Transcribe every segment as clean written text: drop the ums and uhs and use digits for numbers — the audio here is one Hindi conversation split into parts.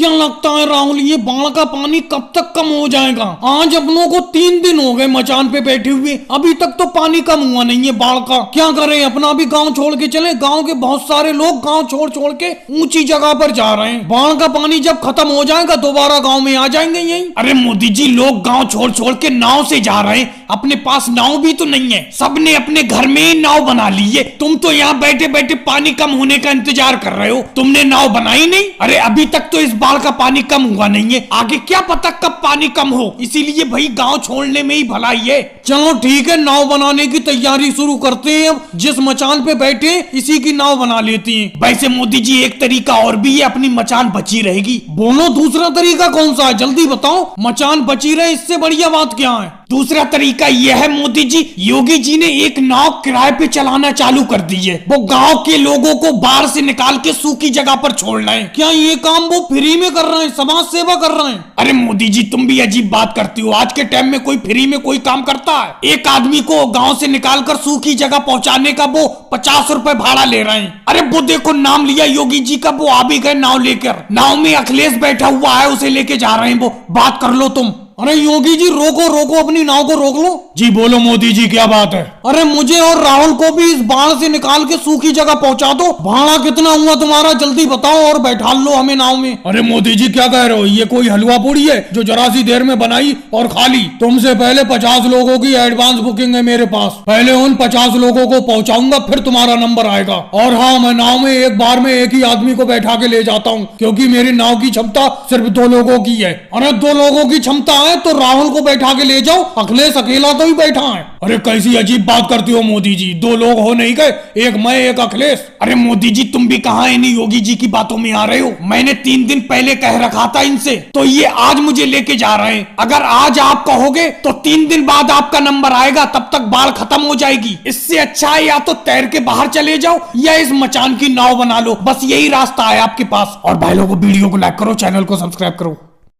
क्या लगता है राहुल, ये बाढ़ का पानी कब तक कम हो जाएगा? आज अपनों को 3 दिन हो गए मचान पे बैठे हुए, अभी तक तो पानी कम हुआ नहीं है बाढ़ का। क्या करें, अपना भी गांव छोड़ के चले। गांव के बहुत सारे लोग गांव छोड़ छोड़ के ऊंची जगह पर जा रहे हैं। बाढ़ का पानी जब खत्म हो जाएगा दोबारा गाँव में आ जाएंगे यही। अरे मोदी जी, लोग गाँव छोड़ छोड़ के नाव से जा रहे हैं, अपने पास नाव भी तो नहीं है। सबने अपने घर में ही नाव बना ली है। तुम तो यहाँ बैठे बैठे पानी कम होने का इंतजार कर रहे हो, तुमने नाव बनाई नहीं। अरे अभी तक तो इस बाढ़ का पानी कम हुआ नहीं है, आगे क्या पता कब पानी कम हो। इसीलिए भाई गांव छोड़ने में ही भलाई है। चलो ठीक है, नाव बनाने की तैयारी शुरू करते हैं। अब जिस मचान पे बैठे इसी की नाव बना लेती हैं। वैसे मोदी जी, एक तरीका और भी है, अपनी मचान बची रहेगी। बोलो दूसरा तरीका कौन सा है, जल्दी बताओ। मचान बची रहे इससे बढ़िया बात क्या है? दूसरा तरीका यह है मोदी जी, योगी जी ने एक नाव किराए पे चलाना चालू कर दी है। वो गांव के लोगों को बाहर से निकाल के सूखी जगह पर छोड़ रहे हैं। क्या ये काम वो फ्री में कर रहे हैं, समाज सेवा कर रहे हैं? अरे मोदी जी, तुम भी अजीब बात करती हो। आज के टाइम में कोई फ्री में कोई काम करता है? एक आदमी को गांव से निकाल कर सूखी जगह पहुंचाने का वो 50 रुपए भाड़ा ले रहे हैं। अरे वो देखो, नाम लिया योगी जी का, वो आ भी गए नाव लेकर। नाव में अखिलेश बैठा हुआ है, उसे लेके जा रहे हैं वो। बात कर लो तुम। अरे योगी जी, रोको रोको, अपनी नाव को रोक लो। जी बोलो मोदी जी, क्या बात है? अरे मुझे और राहुल को भी इस बाढ़ से निकाल के सूखी जगह पहुंचा दो। भाड़ा कितना हुआ तुम्हारा, जल्दी बताओ और बैठा लो हमें नाव में। अरे मोदी जी, क्या कह रहे हो? ये कोई हलवा पूड़ी है जो जरा सी देर में बनाई और खा ली? तुमसे पहले 50 लोगों की एडवांस बुकिंग है मेरे पास। पहले उन 50 लोगों को पहुंचाऊंगा, फिर तुम्हारा नंबर आएगा। और हाँ, मैं नाव में एक बार में एक ही आदमी को बैठा के ले जाता हूँ, क्योंकि मेरी नाव की क्षमता सिर्फ 2 लोगों की है। अरे 2 लोगों की क्षमता है तो राहुल को बैठा के ले जाओ, अखिलेश अकेला तो ही बैठा है। अरे कैसी अजीब बात करती हो मोदी जी, 2 लोग हो नहीं गए, एक मैं एक अखिलेश। अरे मोदी जी, तुम भी कहाँ इन्हीं योगी जी की बातों में आ रहे हो? मैंने 3 दिन पहले कह रखा था इनसे, तो ये आज मुझे लेके जा रहे हैं। अगर आज आप कहोगे तो 3 दिन बाद आपका नंबर आएगा, तब तक बाढ़ खत्म हो जाएगी। इससे अच्छा है या तो तैर के बाहर चले जाओ या इस मचान की नाव बना लो, बस यही रास्ता है आपके पास। और भाई लोगों, वीडियो को लाइक करो, चैनल को सब्सक्राइब करो।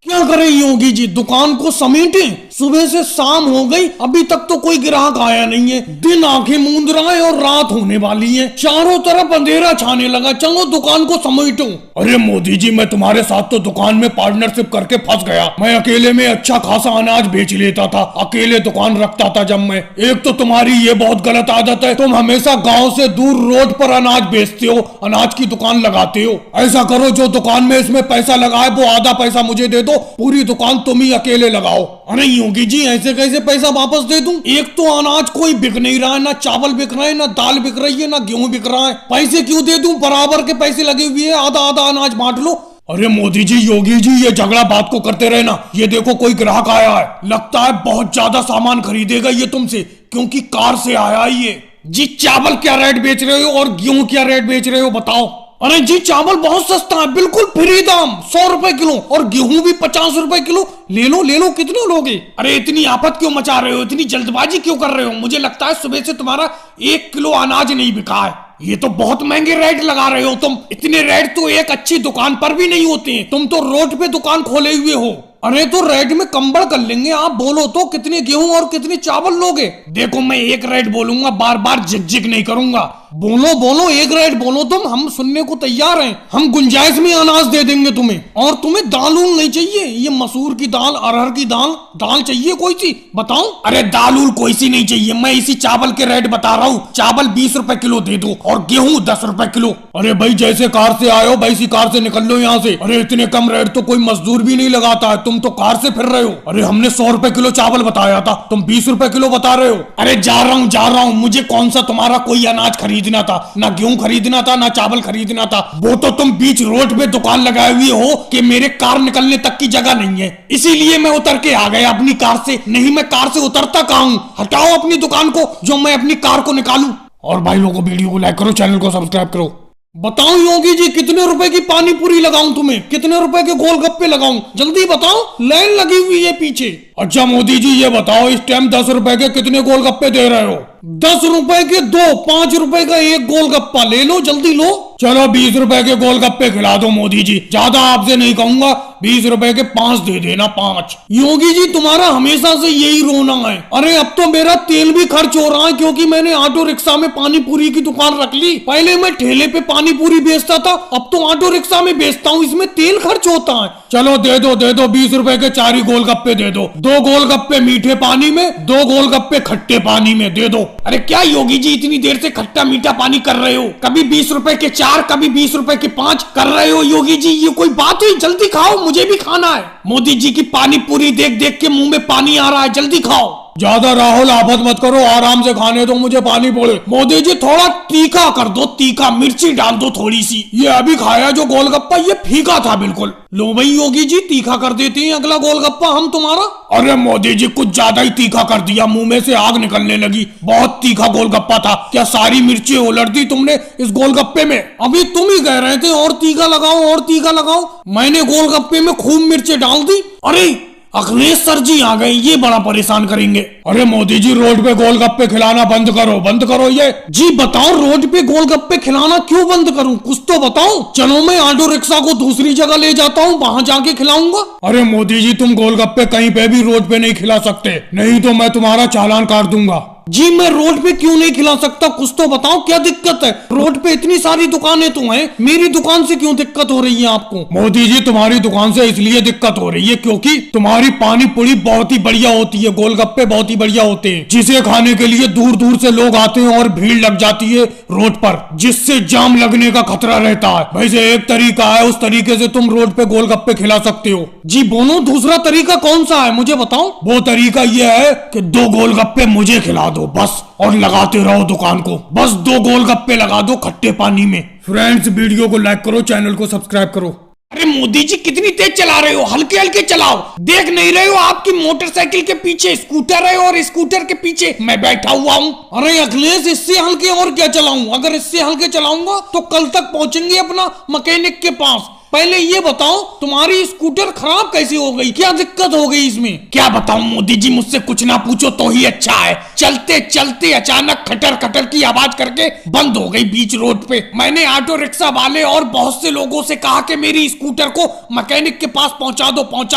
क्या करें योगी जी, दुकान को समेटे। सुबह से शाम हो गई, अभी तक तो कोई ग्राहक आया नहीं है। दिन आंखें मूंद रहा है और रात होने वाली है, चारों तरफ अंधेरा छाने लगा। चलो दुकान को समेटो। अरे मोदी जी, मैं तुम्हारे साथ तो दुकान में पार्टनरशिप करके फंस गया। मैं अकेले में अच्छा खासा अनाज बेच लेता था, अकेले दुकान रखता था जब मैं। एक तो तुम्हारी ये बहुत गलत आदत है, तुम हमेशा गाँव से दूर रोड पर अनाज बेचते हो, अनाज की दुकान लगाते हो। ऐसा करो, जो दुकान में इसमें पैसा लगा है वो आधा पैसा मुझे दे दो, पूरी दुकान तुम ही अकेले लगाओ। अरे योगी जी, ऐसे कैसे पैसा वापस दे दूं? एक तो अनाज कोई बिक नहीं रहा है, ना चावल बिक रहा है, ना दाल बिक रही है, ना गेहूं बिक रहा है। पैसे क्यों दे दूं? बराबर के पैसे लगे हुए हैं, आधा आधा अनाज बांट लो। अरे मोदी जी, योगी जी, ये झगड़ा बात को करते रहना। ये देखो, कोई ग्राहक आया है, लगता है बहुत ज्यादा सामान खरीदेगा ये तुमसे, क्योंकि कार से आया है ये। जी, चावल क्या रेट बेच रहे हो और गेहूं क्या रेट बेच रहे हो बताओ? अरे जी, चावल बहुत सस्ता है, बिल्कुल फ्री दाम, 100 रुपए किलो, और गेहूं भी 50 रुपए किलो। ले लो ले लो, कितने लोगे? अरे इतनी आफत क्यों मचा रहे हो, इतनी जल्दबाजी क्यों कर रहे हो? मुझे लगता है सुबह से तुम्हारा 1 किलो अनाज नहीं बिका है। ये तो बहुत महंगे रेट लगा रहे हो तुम। इतने रेट तो एक अच्छी दुकान पर भी नहीं होते हैं। तुम तो रोड पे दुकान खोले हुए हो। अरे तो रेट में कंबल कर लेंगे। आप बोलो तो कितने गेहूं और कितने चावल लोगे? देखो, मैं एक रेट बोलूंगा, बार बार झिक नहीं करूंगा। बोलो बोलो, एक रेट बोलो तुम, हम सुनने को तैयार हैं। हम गुंजाइश में अनाज दे देंगे तुम्हें। और तुम्हें दाल उल नहीं चाहिए? ये मसूर की दाल, अरहर की दाल, दाल चाहिए कोई सी बताओ? अरे दाल उल कोई सी नहीं चाहिए, मैं इसी चावल के रेट बता रहा हूँ। चावल 20 रुपए किलो दे दो और गेहूं 10 रुपए किलो। अरे भाई, जैसे कार से आए हो वैसी कार से निकल लो यहाँ से। अरे इतने कम रेट तो कोई मजदूर भी नहीं लगाता है, तुम तो कार से फिर रहे हो। अरे हमने 100 रुपए किलो चावल बताया था, तुम 20 रुपए किलो बता रहे हो। अरे जा रहा हूँ, मुझे कौन सा तुम्हारा कोई अनाज खरीदना था, ना गेहूं खरीदना था, ना चावल खरीदना था। वो तो तुम बीच रोड पे दुकान लगाए हुए हो कि मेरे कार निकलने तक की जगह नहीं है, इसीलिए मैं उतर के आ गया अपनी कार से। नहीं, मैं कार से उतरता कहाँ हूँ? हटाओ अपनी दुकान को, जो मैं अपनी कार को निकालूं। और भाई लोगों, वीडियो को लाइक करो, चैनल को सब्सक्राइब करो। बताओ योगी जी, कितने रुपए की पानी पूरी लगाऊं तुम्हें? कितने रुपए के गोलगप्पे लगाऊं? जल्दी बताओ, लाइन लगी हुई है पीछे। अच्छा मोदी जी, ये बताओ, इस टाइम 10 रुपए के कितने गोलगप्पे दे रहे हो? 10 रुपए के 2, 5 रुपए का एक गोलगप्पा ले लो, जल्दी लो। चलो 20 रुपए के गोलगप्पे खिला दो मोदी जी, ज्यादा आपसे नहीं कहूंगा। 20 रुपए के 5 दे देना, 5। योगी जी तुम्हारा हमेशा से यही रोना है। अरे अब तो मेरा तेल भी खर्च हो रहा है, क्योंकि मैंने ऑटो रिक्शा में पानी पूरी की दुकान रख ली। पहले मैं ठेले पे पानी पूरी बेचता था, अब तो ऑटो रिक्शा में बेचता हूँ, इसमें तेल खर्च होता है। चलो दे दो 20 रुपए के 4 ही गोलगप्पे दे दो। 2 गोलगप्पे मीठे पानी में, 2 गोलगप्पे खट्टे पानी में दे दो। अरे क्या योगी जी इतनी देर से खट्टा मीठा पानी कर रहे हो? कभी 20 रुपए के 4, कभी 20 रुपए के 5 कर रहे हो योगी जी, ये कोई बात हुई? जल्दी खाओ, मुझे भी खाना है। मोदी जी की पानी पूरी देख देख के मुंह में पानी आ रहा है, जल्दी खाओ। ज्यादा राहुल आफत मत करो, आराम से खाने दो मुझे पानी पूरी। मोदी जी थोड़ा तीखा कर दो, तीखा मिर्ची डाल दो थोड़ी सी। ये अभी खाया जो गोलगप्पा ये फीका था बिल्कुल। लो भाई योगी जी तीखा कर देते हैं अगला गोलगप्पा हम तुम्हारा। अरे मोदी जी कुछ ज्यादा ही तीखा कर दिया, मुंह में से आग निकलने लगी। बहुत तीखा गोलगप्पा था, क्या सारी मिर्ची उलट दी तुमने इस गोलगप्पे में? अभी तुम ही कह रहे थे और तीखा लगाओ और तीखा लगाओ, मैंने गोलगप्पे में खूब मिर्ची डाल दी। अरे अखिलेश सर जी आ गए, ये बड़ा परेशान करेंगे। अरे मोदी जी रोड पे गोलगप्पे खिलाना बंद करो, बंद करो ये। जी बताओ रोड पे गोलगप्पे खिलाना क्यों बंद करूं, कुछ तो बताओ। चलो मैं ऑटो रिक्शा को दूसरी जगह ले जाता हूँ, वहां जाके खिलाऊंगा। अरे मोदी जी तुम गोलगप्पे कहीं पे भी रोड पे नहीं खिला सकते, नहीं तो मैं तुम्हारा चालान काट दूंगा। जी मैं रोड पे क्यों नहीं खिला सकता, कुछ तो बताओ क्या दिक्कत है? रोड पे इतनी सारी दुकानें तो हैं, मेरी दुकान से क्यों दिक्कत हो रही है आपको? मोदी जी तुम्हारी दुकान से इसलिए दिक्कत हो रही है क्योंकि तुम्हारी पानी पूरी बहुत ही बढ़िया होती है, गोलगप्पे बहुत ही बढ़िया होते हैं, जिसे खाने के लिए दूर दूर से लोग आते हैं और भीड़ लग जाती है रोड पर, जिससे जाम लगने का खतरा रहता है। वैसे एक तरीका है, उस तरीके से तुम रोड पे गोलगप्पे खिला सकते हो। जी बोलो दूसरा तरीका कौन सा है मुझे बताओ। वो तरीका ये है कि 2 गोलगप्पे मुझे खिला दो बस, और लगाते रहो दुकान को। बस 2 गोलगप्पे लगा दो खट्टे पानी में। फ्रेंड्स वीडियो को लाइक करो, चैनल को सब्सक्राइब करो। अरे मोदी जी कितनी तेज चला रहे हो, हल्के हल्के चलाओ। देख नहीं रहे हो आपकी मोटरसाइकिल के पीछे स्कूटर है और स्कूटर के पीछे मैं बैठा हुआ हूँ। अरे अखिलेश इससे हल्के और क्या चलाऊं, अगर इससे हल्के चलाऊंगा तो कल तक पहुंचेंगे अपना मैकेनिक के पास। पहले ये बताओ तुम्हारी स्कूटर खराब कैसे हो गई, क्या दिक्कत हो गई इसमें? क्या बताऊं मोदी जी, मुझसे कुछ ना पूछो तो ही अच्छा है। चलते चलते अचानक खटर खटर की आवाज करके बंद हो गई बीच रोड पे। मैंने ऑटो रिक्शा वाले और बहुत से लोगों से कहा कि मेरी स्कूटर को मैकेनिक के पास पहुंचा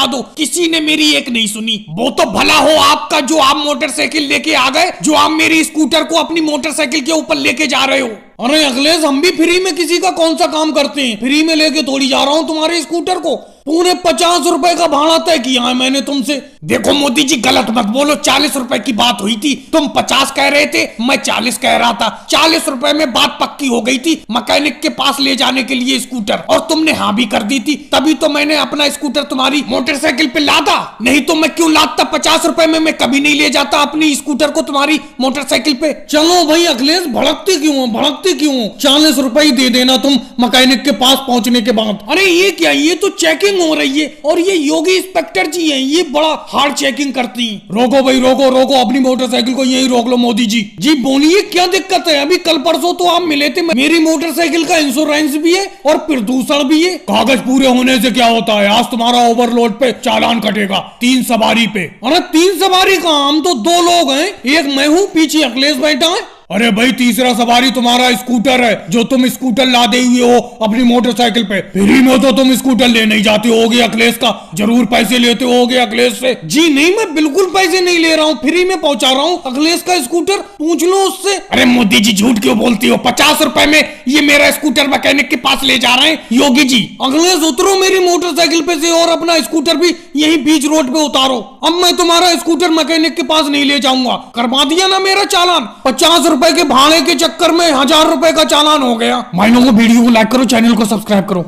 दो, किसी ने मेरी एक नहीं सुनी। वो तो भला हो आपका जो आप मोटरसाइकिल लेके आ गए, जो आप मेरी स्कूटर को अपनी मोटरसाइकिल के ऊपर लेके जा रहे हो। अरे अखिलेश हम भी फ्री में किसी का कौन सा काम करते हैं, फ्री में लेके थोड़ी जा रहा हूँ तुम्हारे स्कूटर को। पूरे 50 रुपए का भाड़ा तय किया है मैंने तुमसे। देखो मोदी जी गलत मत बोलो, 40 रुपए की बात हुई थी, तुम 50 कह रहे थे, मैं 40 कह रहा था। 40 रुपए में बात पक्की हो गई थी मैकेनिक के पास ले जाने के लिए स्कूटर, और तुमने हाँ भी कर दी थी, तभी तो मैंने अपना स्कूटर तुम्हारी मोटरसाइकिल पे लादा, नहीं तो मैं क्यों लादता? 50 रुपए में मैं कभी नहीं ले जाता अपनी स्कूटर को तुम्हारी मोटरसाइकिल पे। चलो भाई अखिलेश भड़कते क्यों हो, भड़कते क्यों हो? 40 रुपए ही दे देना तुम मैकेनिक के पास पहुंचने के बाद। अरे ये क्या, ये तो चेकिंग हो रही है, और ये योगी इंस्पेक्टर जी हैं, ये बड़ा हार्ड चेकिंग करती हैं। रोको भाई रोको रोको, अपनी मोटरसाइकिल को यही रोक लो मोदी जी। जी बोलिए क्या दिक्कत है? अभी कल परसों तो आप मिले थे, मेरी मोटरसाइकिल का इंश्योरेंस भी है और प्रदूषण भी है। कागज पूरे होने से क्या होता है, आज तुम्हारा ओवरलोड पे चालान कटेगा 3 सवारी पे। अरे 3 सवारी कहाँ, हम तो 2 लोग हैं, एक मैं हूँ, पीछे अखिलेश बैठा है। अरे भाई तीसरा सवारी तुम्हारा स्कूटर है, जो तुम स्कूटर लादे हुए हो अपनी मोटरसाइकिल पे। फ्री में तो तुम स्कूटर ले नहीं जाते होगे अखिलेश का, जरूर पैसे लेते होगे अखिलेश से। जी नहीं, मैं बिल्कुल पैसे नहीं ले रहा हूँ, फ्री में पहुंचा रहा हूँ अखिलेश का स्कूटर, पूछ लो उससे। अरे मोदी जी झूठ क्यों बोलती हो, 50 रुपए में ये मेरा स्कूटर मैकेनिक के पास ले जा रहे हैं योगी जी। अखिलेश उतरो मेरी मोटरसाइकिल पे से और अपना स्कूटर भी यही बीच रोड पे उतारो। अब मैं तुम्हारा स्कूटर मैकेनिक के पास नहीं ले जाऊंगा, करवा दिया ना मेरा चालान। 50 रुपए के भाड़े के चक्कर में 1000 रुपए का चालान हो गया। भाइयों को वीडियो को लाइक करो, चैनल को सब्सक्राइब करो।